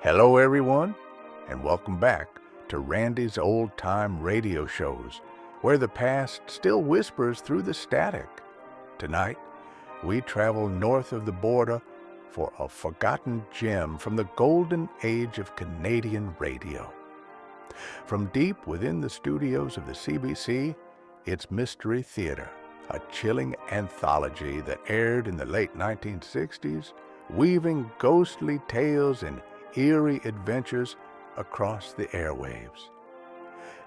Hello, everyone, and welcome back to Randy's Old Time Radio Shows, where the past still whispers through the static. Tonight, we travel north of the border for a forgotten gem from the golden age of Canadian radio. From deep within the studios of the CBC, it's Mystery Theater, a chilling anthology that aired in the late 1960s, weaving ghostly tales and eerie adventures across the airwaves.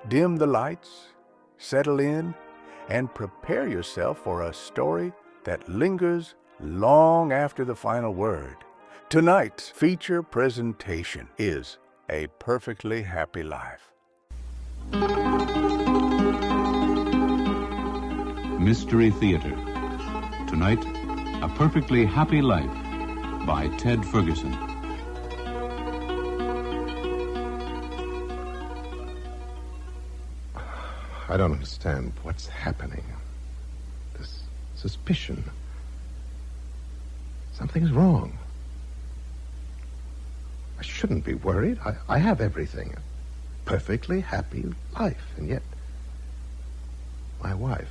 Dim the lights, settle in, and prepare yourself for a story that lingers long after the final word. Tonight's feature presentation is A Perfectly Happy Life. Mystery Theater. Tonight, A Perfectly Happy Life by Ted Ferguson. I don't understand what's happening. This suspicion. Something's wrong. I shouldn't be worried. I have everything. A perfectly happy life. And yet, my wife.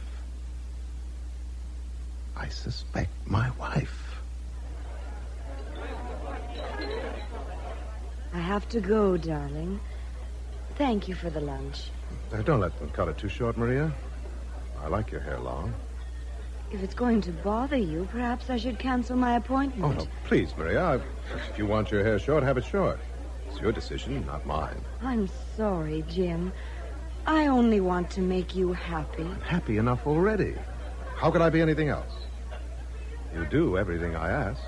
I suspect my wife. I have to go, darling. Thank you for the lunch. Don't let them cut it too short, Maria. I like your hair long. If it's going to bother you, perhaps I should cancel my appointment. Oh, no, please, Maria. If you want your hair short, have it short. It's your decision, not mine. I'm sorry, Jim. I only want to make you happy. I'm happy enough already. How could I be anything else? You do everything I ask.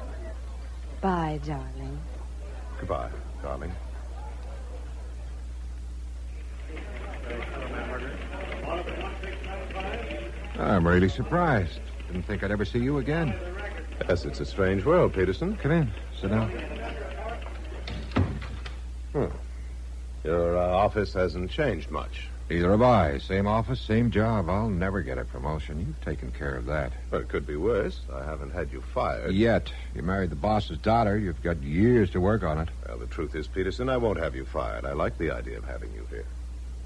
Bye, darling. Goodbye, darling. I'm really surprised. Didn't think I'd ever see you again. Yes, it's a strange world, Peterson. Come in. Sit down. Your office hasn't changed much. Neither have I. Same office, same job. I'll never get a promotion. You've taken care of that. But it could be worse. I haven't had you fired. Yet. You married the boss's daughter. You've got years to work on it. Well, the truth is, Peterson, I won't have you fired. I like the idea of having you here.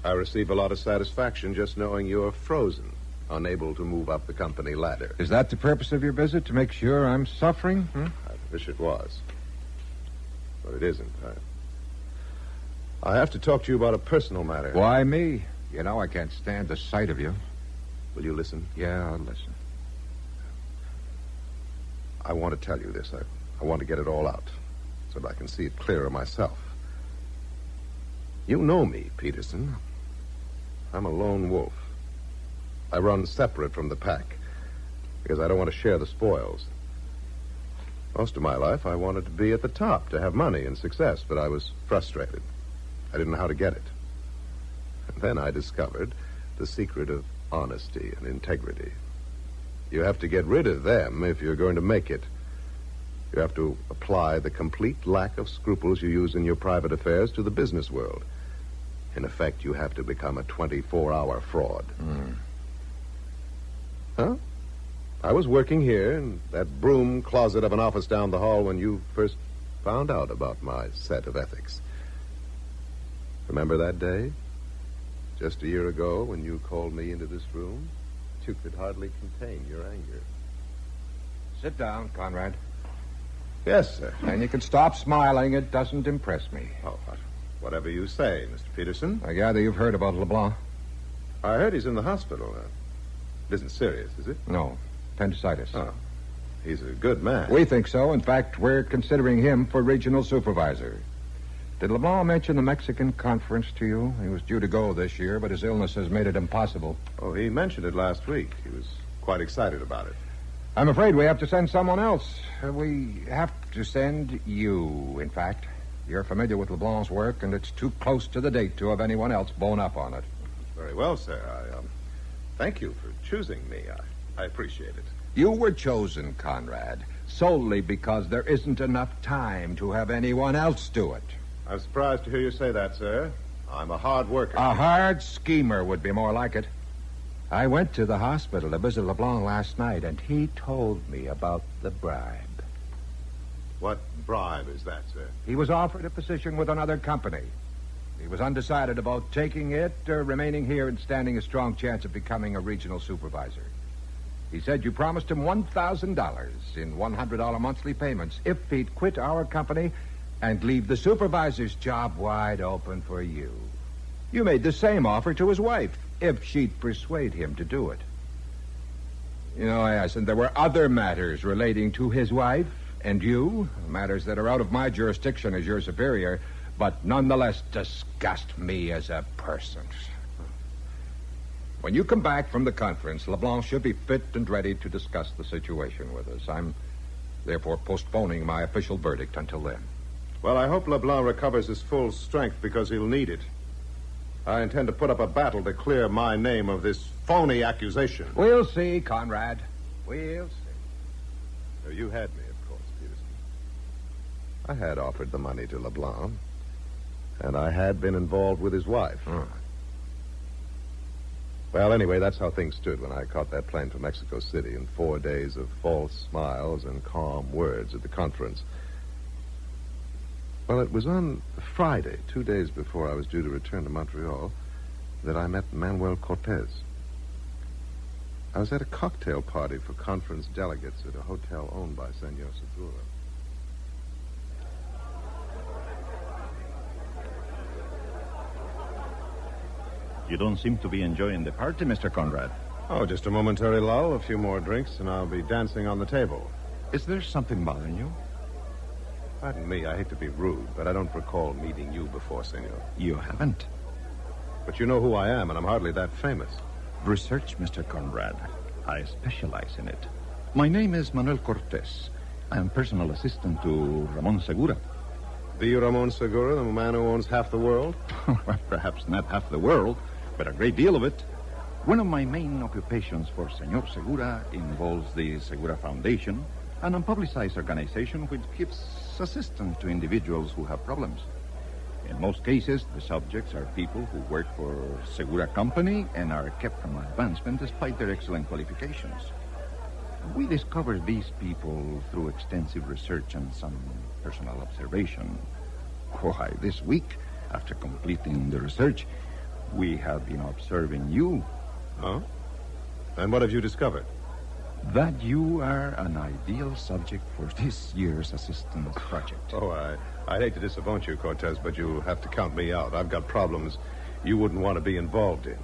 I receive a lot of satisfaction just knowing you're frozen, unable to move up the company ladder. Is that the purpose of your visit, to make sure I'm suffering? I wish it was. But it isn't. I have to talk to you about a personal matter. Why me? You know I can't stand the sight of you. Will you listen? Yeah, I'll listen. I want to tell you this. I want to get it all out so that I can see it clearer myself. You know me, Peterson. I'm a lone wolf. I run separate from the pack because I don't want to share the spoils. Most of my life, I wanted to be at the top, to have money and success, but I was frustrated. I didn't know how to get it. And then I discovered the secret of honesty and integrity. You have to get rid of them if you're going to make it. You have to apply the complete lack of scruples you use in your private affairs to the business world. In effect, you have to become a 24-hour fraud. Huh? I was working here in that broom closet of an office down the hall when you first found out about my set of ethics. Remember that day? Just a year ago when you called me into this room? You could hardly contain your anger. Sit down, Conrad. Yes, sir. And you can stop smiling. It doesn't impress me. Oh, whatever you say, Mr. Peterson. I gather you've heard about LeBlanc. I heard he's in the hospital. It isn't serious, is it? No. Appendicitis. Oh. He's a good man. We think so. In fact, we're considering him for regional supervisor. Did LeBlanc mention the Mexican conference to you? He was due to go this year, but his illness has made it impossible. Oh, he mentioned it last week. He was quite excited about it. I'm afraid we have to send someone else. We have to send you, in fact. You're familiar with LeBlanc's work, and it's too close to the date to have anyone else bone up on it. Very well, sir. Thank you for choosing me. I appreciate it. You were chosen, Conrad, solely because there isn't enough time to have anyone else do it. I'm surprised to hear you say that, sir. I'm a hard worker. A hard schemer would be more like it. I went to the hospital to visit LeBlanc last night, and he told me about the bribe. What bribe is that, sir? He was offered a position with another company. He was undecided about taking it or remaining here and standing a strong chance of becoming a regional supervisor. He said you promised him $1,000 in $100 monthly payments if he'd quit our company and leave the supervisor's job wide open for you. You made the same offer to his wife if she'd persuade him to do it. You know, Asen, there were other matters relating to his wife and you, matters that are out of my jurisdiction as your superior, but nonetheless disgust me as a person. When you come back from the conference, LeBlanc should be fit and ready to discuss the situation with us. I'm therefore postponing my official verdict until then. Well, I hope LeBlanc recovers his full strength because he'll need it. I intend to put up a battle to clear my name of this phony accusation. We'll see, Conrad. We'll see. So you had me, of course, Peterson. I had offered the money to LeBlanc, and I had been involved with his wife. Well, anyway, that's how things stood when I caught that plane from Mexico City in 4 days of false smiles and calm words at the conference. Well, it was on Friday, 2 days before I was due to return to Montreal, that I met Manuel Cortez. I was at a cocktail party for conference delegates at a hotel owned by Senor Segura. You don't seem to be enjoying the party, Mr. Conrad. Oh, just a momentary lull, a few more drinks, and I'll be dancing on the table. Is there something bothering you? Pardon me, I hate to be rude, but I don't recall meeting you before, Senor. You haven't. But you know who I am, and I'm hardly that famous. Research, Mr. Conrad. I specialize in it. My name is Manuel Cortez. I am personal assistant to Ramon Segura. The Ramon Segura, the man who owns half the world? Perhaps not half the world, but a great deal of it. One of my main occupations for Senor Segura involves the Segura Foundation, an unpublicized organization which gives assistance to individuals who have problems. In most cases, the subjects are people who work for Segura Company and are kept from advancement despite their excellent qualifications. We discovered these people through extensive research and some personal observation. Why, this week, after completing the research, we have been observing you. Oh? And what have you discovered? That you are an ideal subject for this year's assistance project. Oh, I'd hate to disappoint you, Cortez, but you have to count me out. I've got problems you wouldn't want to be involved in.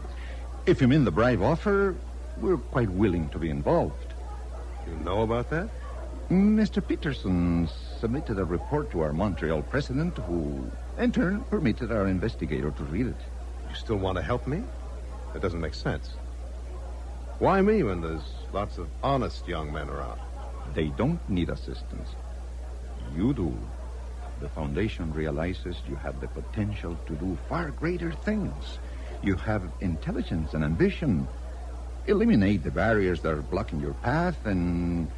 If you mean the bribe offer, we're quite willing to be involved. You know about that? Mr. Peterson submitted a report to our Montreal president, who, in turn, permitted our investigator to read it. You still want to help me? That doesn't make sense. Why me when there's lots of honest young men around? They don't need assistance. You do. The foundation realizes you have the potential to do far greater things. You have intelligence and ambition. Eliminate the barriers that are blocking your path, and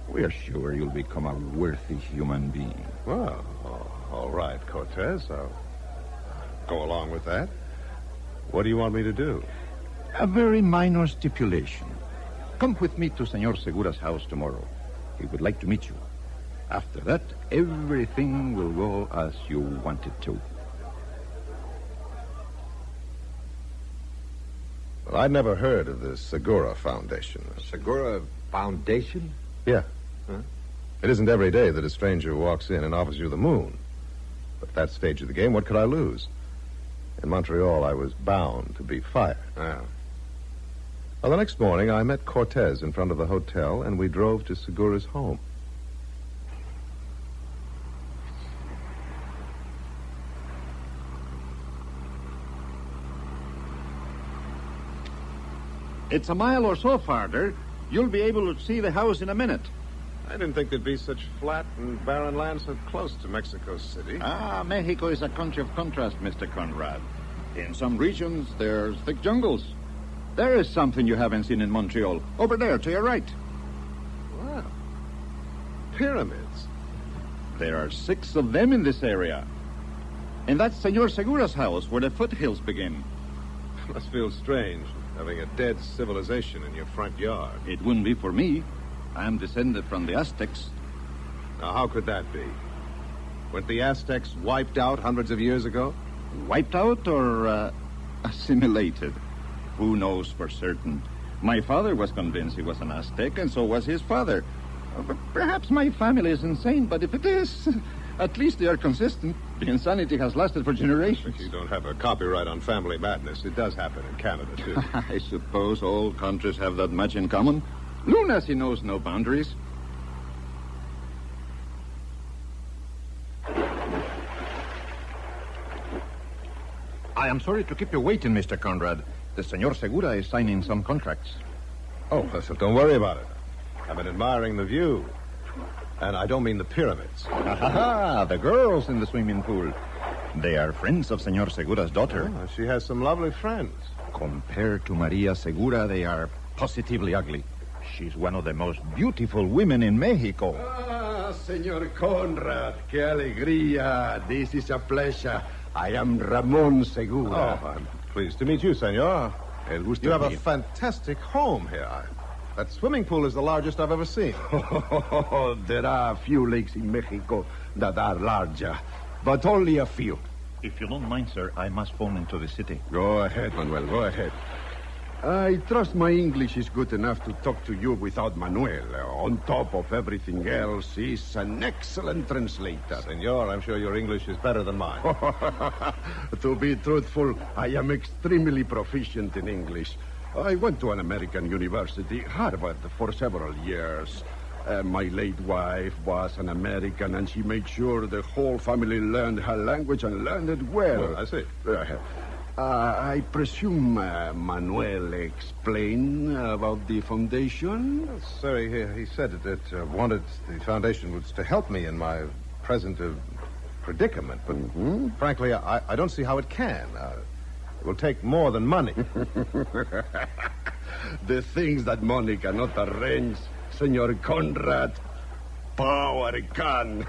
we are sure you'll become a worthy human being. Well, all right, Cortez. I'll go along with that. What do you want me to do? A very minor stipulation. Come with me to Senor Segura's house tomorrow. He would like to meet you. After that, everything will go as you want it to. Well, I'd never heard of the Segura Foundation. Segura Foundation? Yeah. Huh? It isn't every day that a stranger walks in and offers you the moon. But at that stage of the game, what could I lose? In Montreal, I was bound to be fired. Yeah. Well, the next morning, I met Cortez in front of the hotel, and we drove to Segura's home. It's a mile or so farther. You'll be able to see the house in a minute. I didn't think there'd be such flat and barren land so close to Mexico City. Mexico is a country of contrast, Mr. Conrad. In some regions, there's thick jungles. There is something you haven't seen in Montreal. Over there, to your right. Wow. Pyramids. There are 6 of them in this area. And that's Senor Segura's house, where the foothills begin. It must feel strange, having a dead civilization in your front yard. It wouldn't be for me. I'm descended from the Aztecs. Now, how could that be? Weren't the Aztecs wiped out hundreds of years ago? Wiped out or assimilated? Who knows for certain? My father was convinced he was an Aztec, and so was his father. But perhaps my family is insane, but if it is, at least they are consistent. The insanity has lasted for generations. But you don't have a copyright on family madness. It does happen in Canada, too. I suppose all countries have that much in common. Lunacy knows no boundaries. I am sorry to keep you waiting, Mr. Conrad. The Senor Segura is signing some contracts. Oh, so don't worry about it. I've been admiring the view. And I don't mean the pyramids. The girls in the swimming pool. They are friends of Senor Segura's daughter. Oh, she has some lovely friends. Compared to Maria Segura, they are positively ugly. She's one of the most beautiful women in Mexico. Senor Conrad, qué alegría. This is a pleasure. I am Ramon Segura. Oh, I'm pleased to meet you, senor. El gusto You have a mío. fantastic home here. That swimming pool is the largest I've ever seen. There are a few lakes in Mexico that are larger, but only a few. If you don't mind, sir, I must phone into the city. Go ahead, Manuel, go ahead. I trust my English is good enough to talk to you without Manuel. On top of everything else, he's an excellent translator. Senor, I'm sure your English is better than mine. To be truthful, I am extremely proficient in English. I went to an American university, Harvard, for several years. My late wife was an American, and she made sure the whole family learned her language and learned it well. I see. I presume Manuel explained about the foundation? Sir, he said that wanted the foundation was to help me in my present predicament, but frankly, I don't see how it can. It will take more than money. The things that money cannot arrange, Senor Conrad, power can.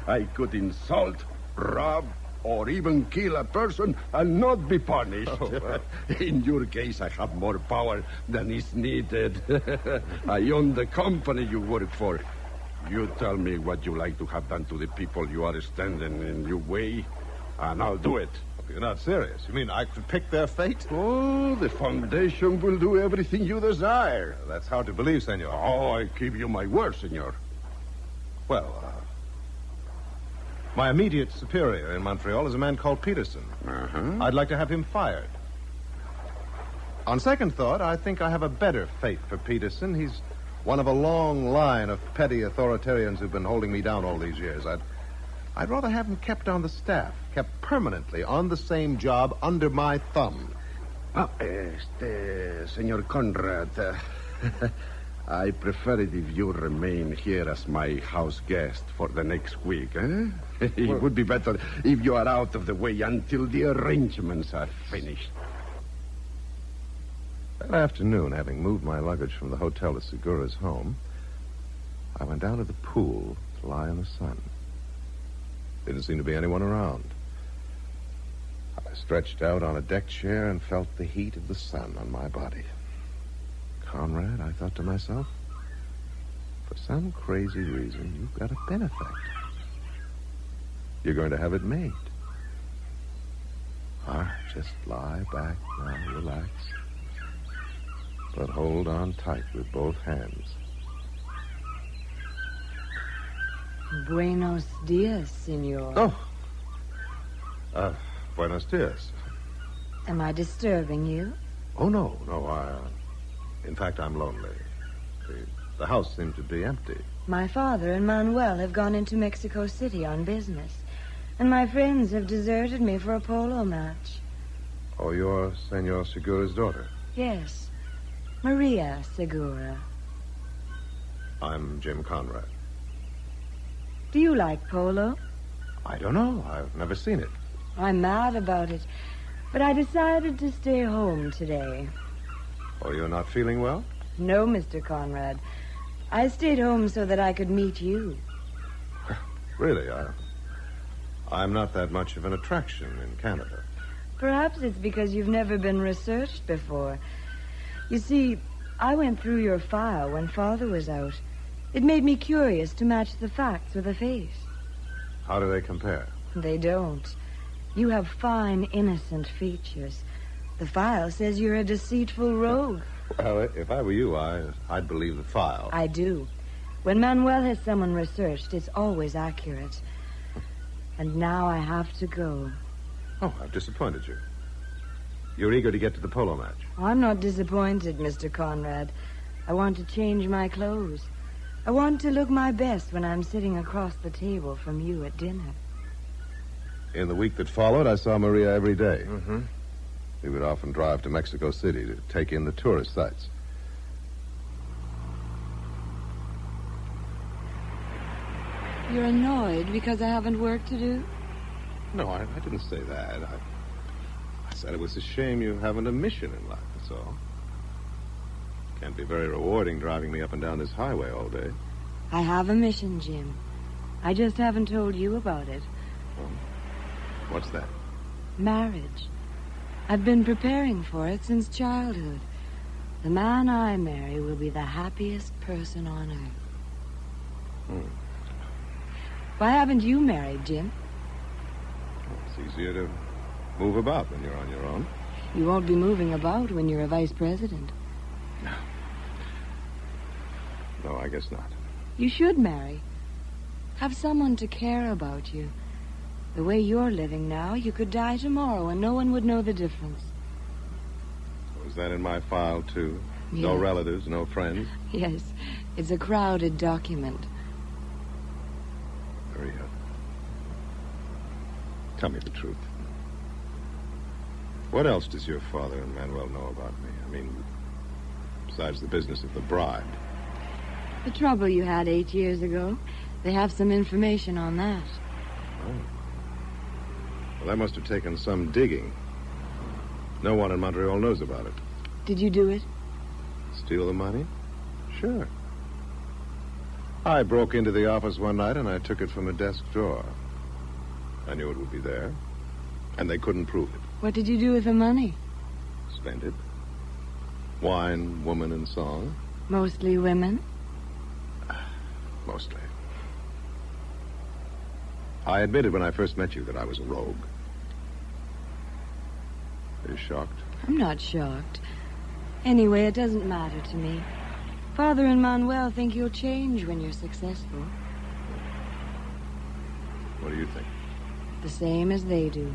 I could insult, rob, or even kill a person and not be punished. In your case, I have more power than is needed. I own the company you work for. You tell me what you like to have done to the people you are standing in your way, and I'll do it. You're not serious. You mean I could pick their fate? Oh, the foundation will do everything you desire. That's hard to believe, senor. Oh, I give you my word, senor. Well, my immediate superior in Montreal is a man called Peterson. I'd like to have him fired. On second thought, I think I have a better fate for Peterson. He's one of a long line of petty authoritarians who've been holding me down all these years. I'd rather have him kept on the staff, kept permanently on the same job under my thumb. Senor Conrad, I prefer it if you remain here as my house guest for the next week, eh? It would be better if you are out of the way until the arrangements are finished. That afternoon, having moved my luggage from the hotel to Segura's home, I went down to the pool to lie in the sun. Didn't seem to be anyone around. I stretched out on a deck chair and felt the heat of the sun on my body. Conrad, I thought to myself, for some crazy reason, you've got a benefactor. You're going to have it made. Just lie back now, relax. But hold on tight with both hands. Buenos dias, senor. Buenos dias. Am I disturbing you? Oh, no. In fact, I'm lonely. The house seemed to be empty. My father and Manuel have gone into Mexico City on business, and my friends have deserted me for a polo match. Oh, you're Senor Segura's daughter? Yes, Maria Segura. I'm Jim Conrad. Do you like polo? I don't know. I've never seen it. I'm mad about it, but I decided to stay home today. Oh, you're not feeling well? No, Mr. Conrad. I stayed home so that I could meet you. Really, I'm not that much of an attraction in Canada. Perhaps it's because you've never been researched before. You see, I went through your file when Father was out, It made me curious to match the facts with a face. How do they compare? They don't. You have fine, innocent features. The file says you're a deceitful rogue. Well, if I were you, I'd believe the file. I do. When Manuel has someone researched, it's always accurate. And now I have to go. Oh, I've disappointed you. You're eager to get to the polo match. I'm not disappointed, Mr. Conrad. I want to change my clothes. I want to look my best when I'm sitting across the table from you at dinner. In the week that followed, I saw Maria every day. Mm-hmm. We would often drive to Mexico City to take in the tourist sites. You're annoyed because I haven't work to do? No, I didn't say that. I said it was a shame you haven't a mission in life, that's all. Can't be very rewarding driving me up and down this highway all day. I have a mission, Jim. I just haven't told you about it. What's that? Marriage. I've been preparing for it since childhood. The man I marry will be the happiest person on earth. Why haven't you married, Jim? Well, it's easier to move about when you're on your own. You won't be moving about when you're a vice president. No, I guess not. You should marry. Have someone to care about you. The way you're living now, you could die tomorrow and no one would know the difference. Was that in my file, too? No Yes. relatives, no friends? Yes, it's a crowded document. Maria, tell me the truth. What else does your father and Manuel know about me? I mean, besides the business of the bribe. The trouble you had 8 years ago. They have some information on that. Oh. Well, that must have taken some digging. No one in Montreal knows about it. Did you do it? Steal the money? Sure. I broke into the office one night and I took it from a desk drawer. I knew it would be there, and they couldn't prove it. What did you do with the money? Spent it. Wine, woman, and song. Mostly women? Mostly. I admitted when I first met you that I was a rogue. Are you shocked? I'm not shocked. Anyway, it doesn't matter to me. Father and Manuel think you'll change when you're successful. What do you think? The same as they do.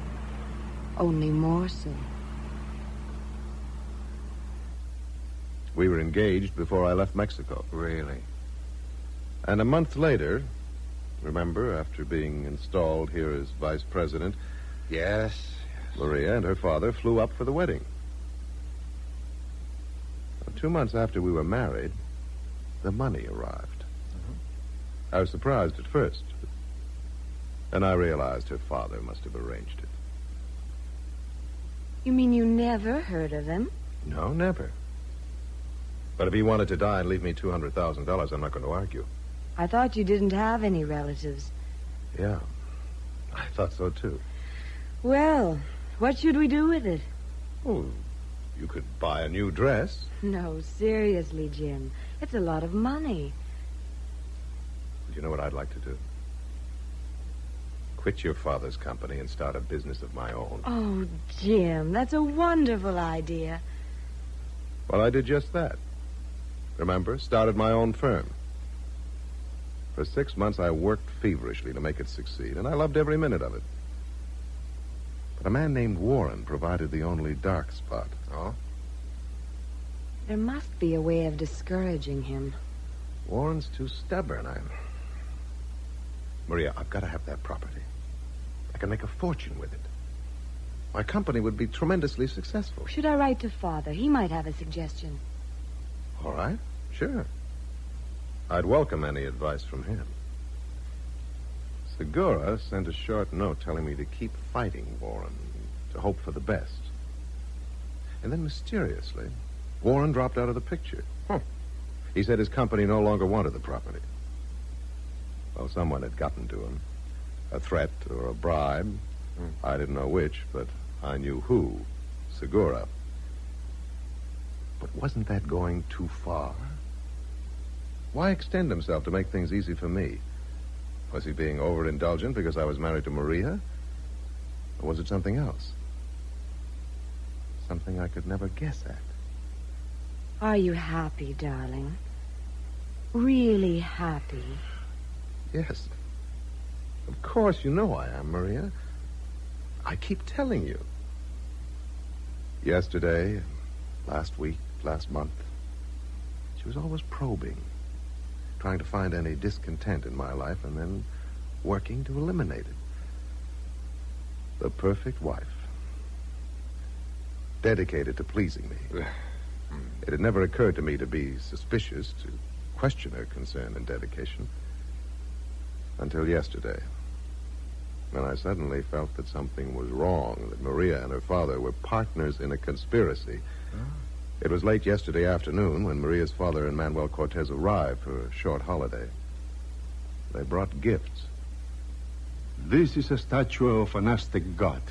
Only more so. We were engaged before I left Mexico. Really? And a month later, remember, after being installed here as vice president, Yes. Maria and her father flew up for the wedding. 2 months after we were married, the money arrived. I was surprised at first. Then I realized her father must have arranged it. You mean you never heard of them? No, never. But if he wanted to die and leave me $200,000, I'm not going to argue. I thought you didn't have any relatives. Yeah, I thought so, too. Well, what should we do with it? Oh, you could buy a new dress. No, seriously, Jim. It's a lot of money. Do you know what I'd like to do? Quit your father's company and start a business of my own. Oh, Jim, that's a wonderful idea. Well, I did just that. Remember, started my own firm. For 6 months, I worked feverishly to make it succeed, and I loved every minute of it. But a man named Warren provided the only dark spot. Oh? There must be a way of discouraging him. Warren's too stubborn. Maria, I've got to have that property. I can make a fortune with it. My company would be tremendously successful. Should I write to Father? He might have a suggestion. All right, sure. I'd welcome any advice from him. Segura sent a short note telling me to keep fighting Warren, to hope for the best. And then mysteriously, Warren dropped out of the picture. He said his company no longer wanted the property. Well, someone had gotten to him. A threat or a bribe. I didn't know which, but I knew who. Segura. But wasn't that going too far? Why extend himself to make things easy for me? Was he being overindulgent because I was married to Maria? Or was it something else? Something I could never guess at. Are you happy, darling? Really happy? Yes. Of course you know I am, Maria. I keep telling you. Yesterday, last week, last month, she was always probing, trying to find any discontent in my life and then working to eliminate it. The perfect wife. Dedicated to pleasing me. It had never occurred to me to be suspicious, to question her concern and dedication. Until yesterday, when I suddenly felt that something was wrong, that Maria and her father were partners in a conspiracy. It was late yesterday afternoon when Maria's father and Manuel Cortez arrived for a short holiday. They brought gifts. This is a statue of an Aztec god.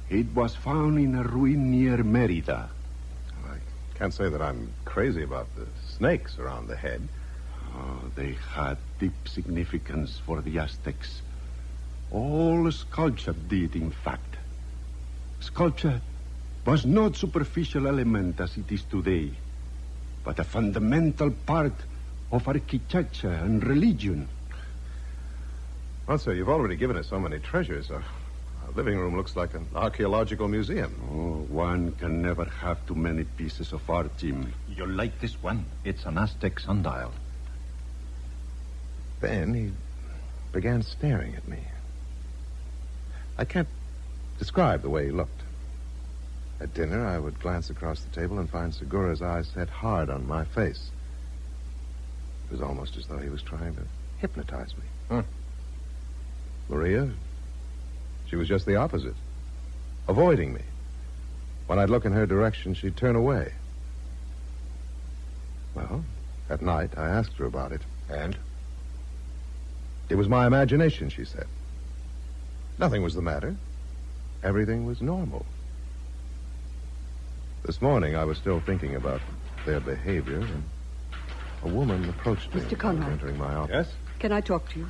It was found in a ruin near Mérida. I can't say that I'm crazy about the snakes around the head. Oh, they had deep significance for the Aztecs. All sculpture did, in fact. Sculpture was not superficial element as it is today, but a fundamental part of architecture and religion. Well, sir, you've already given us so many treasures. Our living room looks like an archaeological museum. Oh, one can never have too many pieces of art, Jim. You'll like this one. It's an Aztec sundial. Then he began staring at me. I can't describe the way he looked. At dinner, I would glance across the table and find Segura's eyes set hard on my face. It was almost as though he was trying to hypnotize me. Maria, she was just the opposite. Avoiding me. When I'd look in her direction, she'd turn away. Well, at night, I asked her about it. And? It was my imagination, she said. Nothing was the matter. Everything was normal. This morning, I was still thinking about their behavior, and a woman approached me. Mr. Conrad. Entering my office. Yes? Can I talk to you?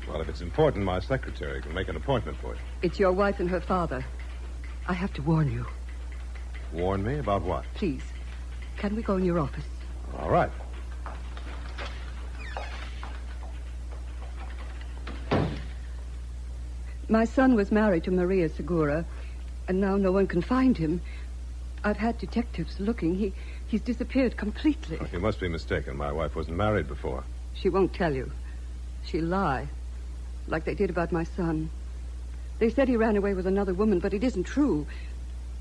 Well, if it's important, my secretary can make an appointment for you. It's your wife and her father. I have to warn you. Warn me about what? Please, can we go in your office? All right. My son was married to Maria Segura, and now no one can find him. I've had detectives looking. He's disappeared completely. Oh, you must be mistaken. My wife wasn't married before. She won't tell you. She'll lie, like they did about my son. They said he ran away with another woman, but it isn't true.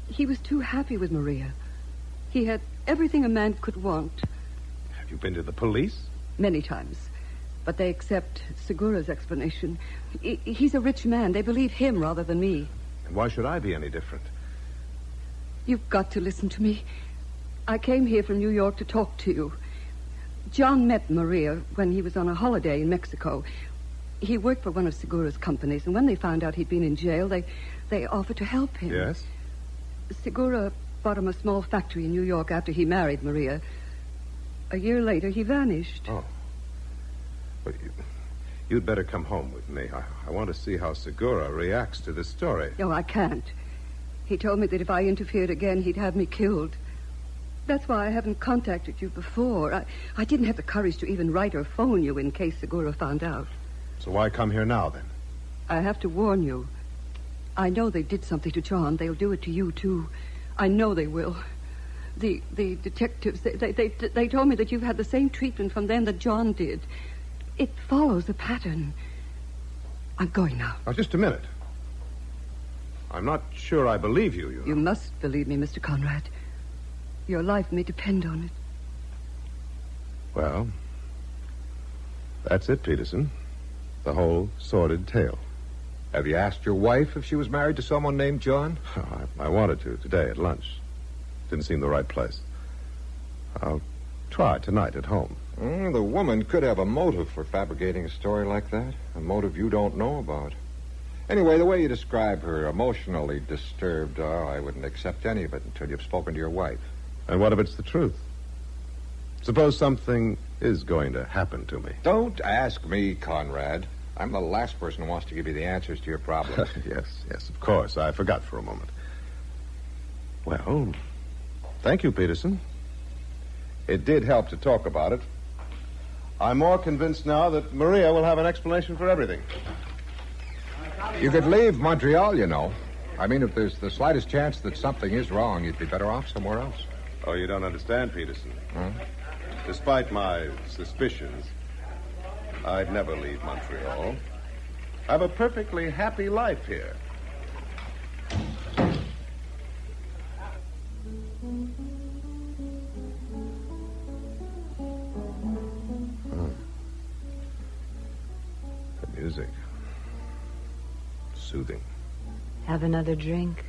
He was too happy with Maria. He had everything a man could want. Have you been to the police? Many times. But they accept Segura's explanation. He's a rich man. They believe him rather than me. And why should I be any different? You've got to listen to me. I came here from New York to talk to you. John met Maria when he was on a holiday in Mexico. He worked for one of Segura's companies, and when they found out he'd been in jail, they offered to help him. Yes? Segura bought him a small factory in New York after he married Maria. A year later, he vanished. Oh. But you'd better come home with me. I want to see how Segura reacts to this story. No, I can't. He told me that if I interfered again, he'd have me killed. That's why I haven't contacted you before. I didn't have the courage to even write or phone you in case Segura found out. So why come here now, then? I have to warn you. I know they did something to John. They'll do it to you, too. I know they will. The detectives, they told me that you've had the same treatment from them that John did. It follows a pattern. I'm going now. Now, just a minute. I'm not sure I believe you, you know. You must believe me, Mr. Conrad. Your life may depend on it. Well, that's it, Peterson. The whole sordid tale. Have you asked your wife if she was married to someone named John? I wanted to today at lunch. Didn't seem the right place. I'll try tonight at home. The woman could have a motive for fabricating a story like that. A motive you don't know about. Anyway, the way you describe her, emotionally disturbed, I wouldn't accept any of it until you've spoken to your wife. And what if it's the truth? Suppose something is going to happen to me. Don't ask me, Conrad. I'm the last person who wants to give you the answers to your problems. Yes, of course. I forgot for a moment. Well, thank you, Peterson. It did help to talk about it. I'm more convinced now that Maria will have an explanation for everything. You could leave Montreal, you know. I mean, if there's the slightest chance that something is wrong, you'd be better off somewhere else. Oh, you don't understand, Peterson. Huh? Despite my suspicions, I'd never leave Montreal. I have a perfectly happy life here. The music. Soothing. Have another drink.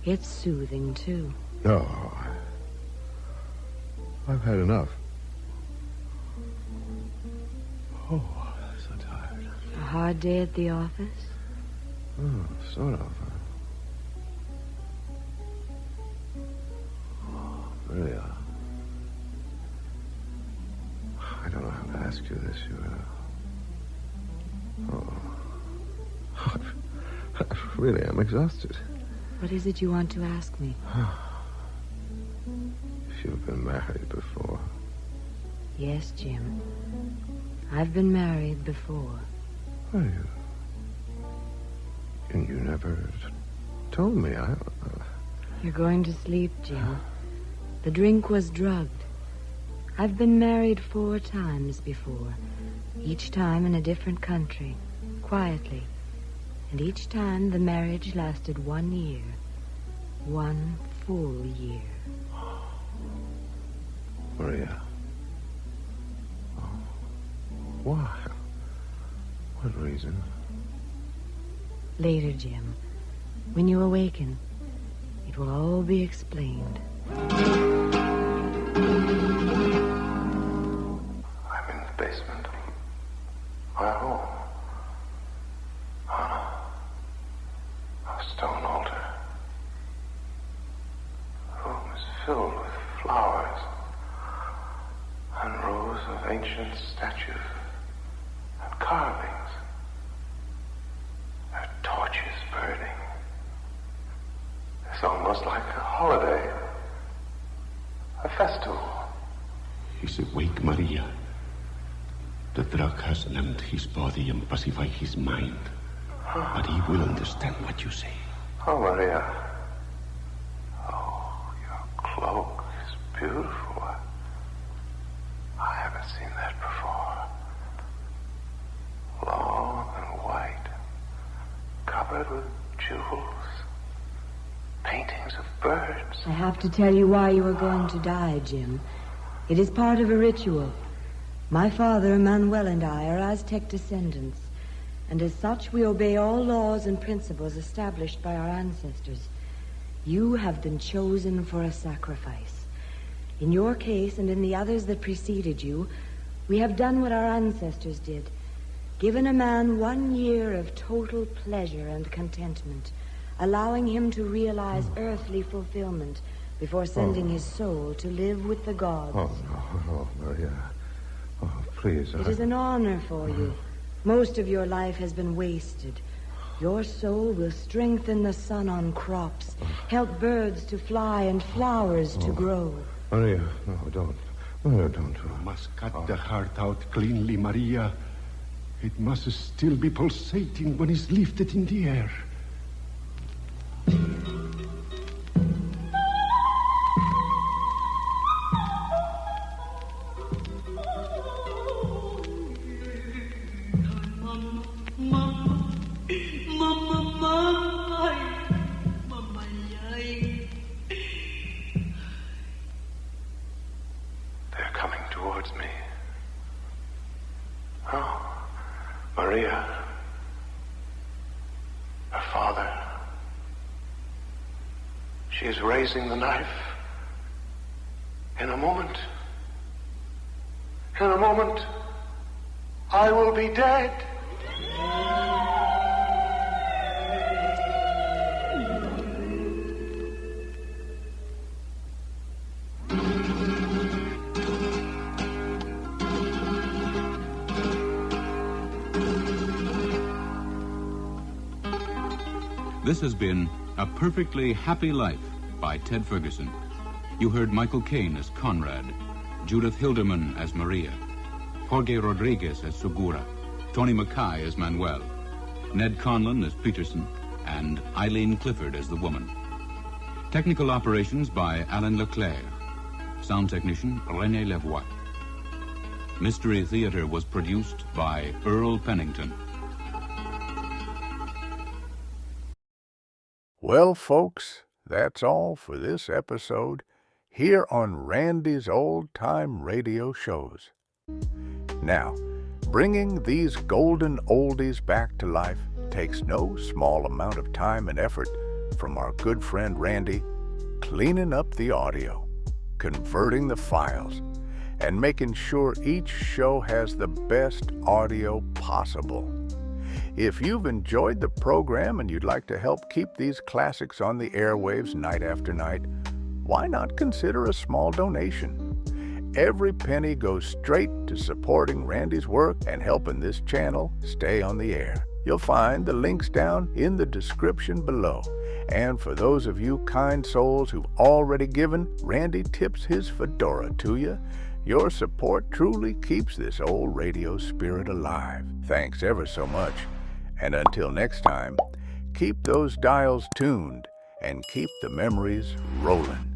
It's soothing, too. No. I've had enough. Oh, I'm so tired. A hard day at the office? Oh, sort of. Maria. I don't know how to ask you this. Really, I'm exhausted. What is it you want to ask me? If you've been married before. Yes, Jim. I've been married before. Are you? And you never told me. You're going to sleep, Jim. The drink was drugged. I've been married 4 times before. Each time in a different country. Quietly. And each time the marriage lasted 1 year. 1 full year. Maria. Oh. Why? What reason? Later, Jim. When you awaken, it will all be explained. I'm in the basement. My home. On a stone altar. The room is filled with flowers and rows of ancient statues and carvings. There are torches burning. It's almost like a holiday. A festival. He's awake, Maria. The drug has numbed his body and pacified his mind. But he will understand what you say. Oh, Maria. Oh, your cloak is beautiful. I haven't seen that before. Long and white, covered with jewels, paintings of birds. I have to tell you why you are going to die, Jim. It is part of a ritual. My father, Manuel, and I are Aztec descendants, and as such we obey all laws and principles established by our ancestors. You have been chosen for a sacrifice. In your case and in the others that preceded you, we have done what our ancestors did, given a man 1 year of total pleasure and contentment, allowing him to realize earthly fulfillment before sending his soul to live with the gods. Oh, Maria. Oh, please. It is an honor for you. Most of your life has been wasted. Your soul will strengthen the sun on crops, help birds to fly and flowers to grow. Maria, no, don't. No, don't. You must cut the heart out cleanly, Maria. It must still be pulsating when it's lifted in the air. They're coming towards me. Oh, Maria. Her father. She is raising the knife. In a moment, I will be dead. This has been A Perfectly Happy Life by Ted Ferguson. You heard Michael Caine as Conrad, Judith Hilderman as Maria, Jorge Rodriguez as Segura, Tony Mackay as Manuel, Ned Conlon as Peterson, and Eileen Clifford as the woman. Technical operations by Alan Leclerc. Sound technician René Lavoie. Mystery Theater was produced by Earl Pennington. Well, folks, that's all for this episode here on Randy's Old Time Radio Shows. Now, bringing these golden oldies back to life takes no small amount of time and effort from our good friend Randy, cleaning up the audio, converting the files, and making sure each show has the best audio possible. If you've enjoyed the program and you'd like to help keep these classics on the airwaves night after night, why not consider a small donation? Every penny goes straight to supporting Randy's work and helping this channel stay on the air. You'll find the links down in the description below. And for those of you kind souls who've already given, Randy tips his fedora to you. Your support truly keeps this old radio spirit alive. Thanks ever so much. And until next time, keep those dials tuned and keep the memories rolling.